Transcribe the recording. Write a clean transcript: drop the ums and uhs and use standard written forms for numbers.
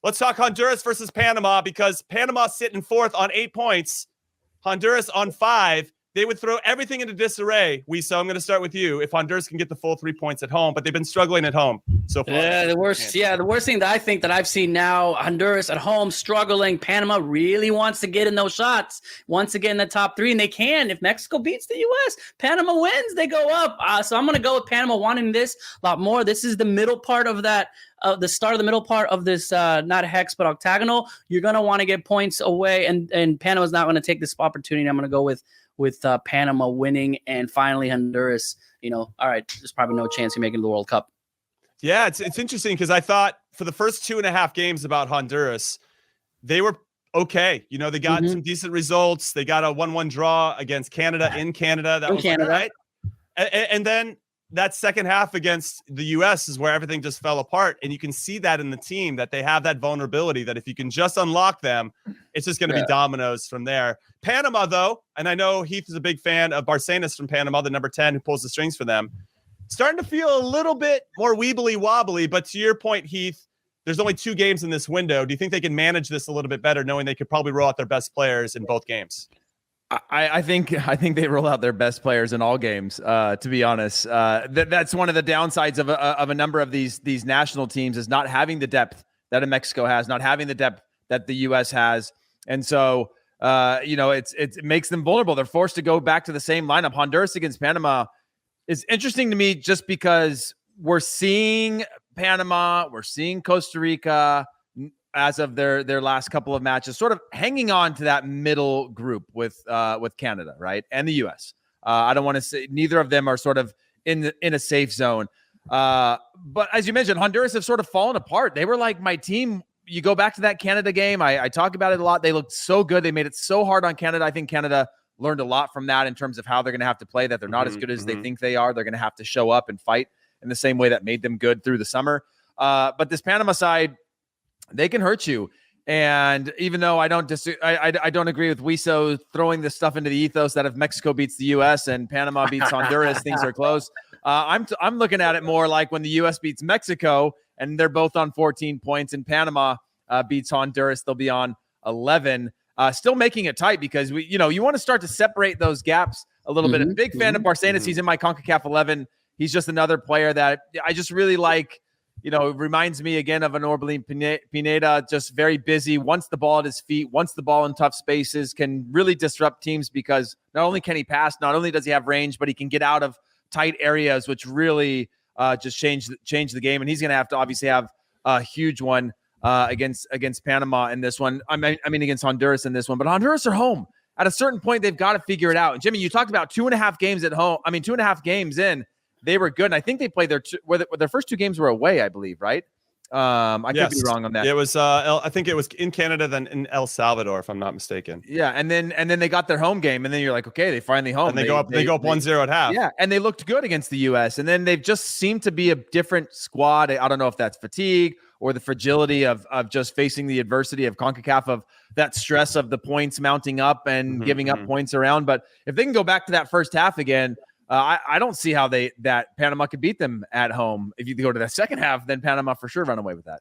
Let's talk Honduras versus Panama, because Panama sitting fourth on 8 points, Honduras on 5. They would throw everything into disarray. So I'm going to start with you. If Honduras can get the full 3 points at home, but they've been struggling at home so far. The worst thing that I think that I've seen now, Honduras at home struggling. Panama really wants to get in those shots, wants to get in the top 3, and they can. If Mexico beats the U.S., Panama wins, they go up. So I'm going to go with Panama wanting this a lot more. This is the middle part of that. The start of the middle part of this, not hex, but octagonal. You're going to want to get points away, and Panama's not going to take this opportunity. I'm going to go with Panama winning, and finally Honduras, all right, there's probably no chance of making the World Cup. Yeah, it's interesting because I thought for the first 2.5 games about Honduras, they were okay. They got some decent results. They got a 1-1 draw against Canada in Canada. That was Canada. Right. And then that second half against the U.S. is where everything just fell apart. And you can see that in the team, that they have that vulnerability, that if you can just unlock them, it's just going to be dominoes from there. Panama, though, and I know Heath is a big fan of Barcenas from Panama, the number 10 who pulls the strings for them, starting to feel a little bit more weebly wobbly. But to your point, Heath, there's only 2 games in this window. Do you think they can manage this a little bit better, knowing they could probably roll out their best players in both games? I think they roll out their best players in all games. To be honest, that's one of the downsides of a number of these national teams, is not having the depth that Mexico has, not having the depth that the U.S. has, and so it makes them vulnerable. They're forced to go back to the same lineup. Honduras against Panama is interesting to me, just because we're seeing Panama, we're seeing Costa Rica, as of their last couple of matches, sort of hanging on to that middle group with Canada, right, and the U.S. I don't want to say neither of them are sort of in a safe zone. But as you mentioned, Honduras have sort of fallen apart. They were like my team. You go back to that Canada game. I talk about it a lot. They looked so good. They made it so hard on Canada. I think Canada learned a lot from that in terms of how they're going to have to play, that they're not as good as they think they are. They're going to have to show up and fight in the same way that made them good through the summer. But this Panama side, they can hurt you. And even though I don't agree with Wiso throwing this stuff into the ethos that if Mexico beats the U.S. and Panama beats Honduras, things are close. I'm looking at it more like when the U.S. beats Mexico and they're both on 14 points, and Panama beats Honduras, they'll be on 11. Still making it tight, because you want to start to separate those gaps a little bit. I'm a big fan of Barcenas. He's in my Concacaf 11. He's just another player that I just really like. It reminds me again of an Orbelín Pineda, just very busy, wants the ball at his feet, wants the ball in tough spaces, can really disrupt teams, because not only can he pass, not only does he have range, but he can get out of tight areas, which really just change the game. And he's going to have to obviously have a huge one against Panama in this one. I mean against Honduras in this one. But Honduras are home. At a certain point, they've got to figure it out. And Jimmy, you talked about 2.5 games at home. 2.5 games in. They were good, and I think they played their first 2 games were away, I believe, right? I could be wrong on that. It was I think it was in Canada, then in El Salvador, if I'm not mistaken. Yeah, and then they got their home game, and then you're like, okay, they finally home. And they go up 1-0 at half. Yeah, and they looked good against the U.S. And then they've just seemed to be a different squad. I don't know if that's fatigue or the fragility of just facing the adversity of CONCACAF, of that stress of the points mounting up and giving up points around. But if they can go back to that first half again, I don't see how that Panama could beat them at home. If you go to that second half, then Panama for sure run away with that.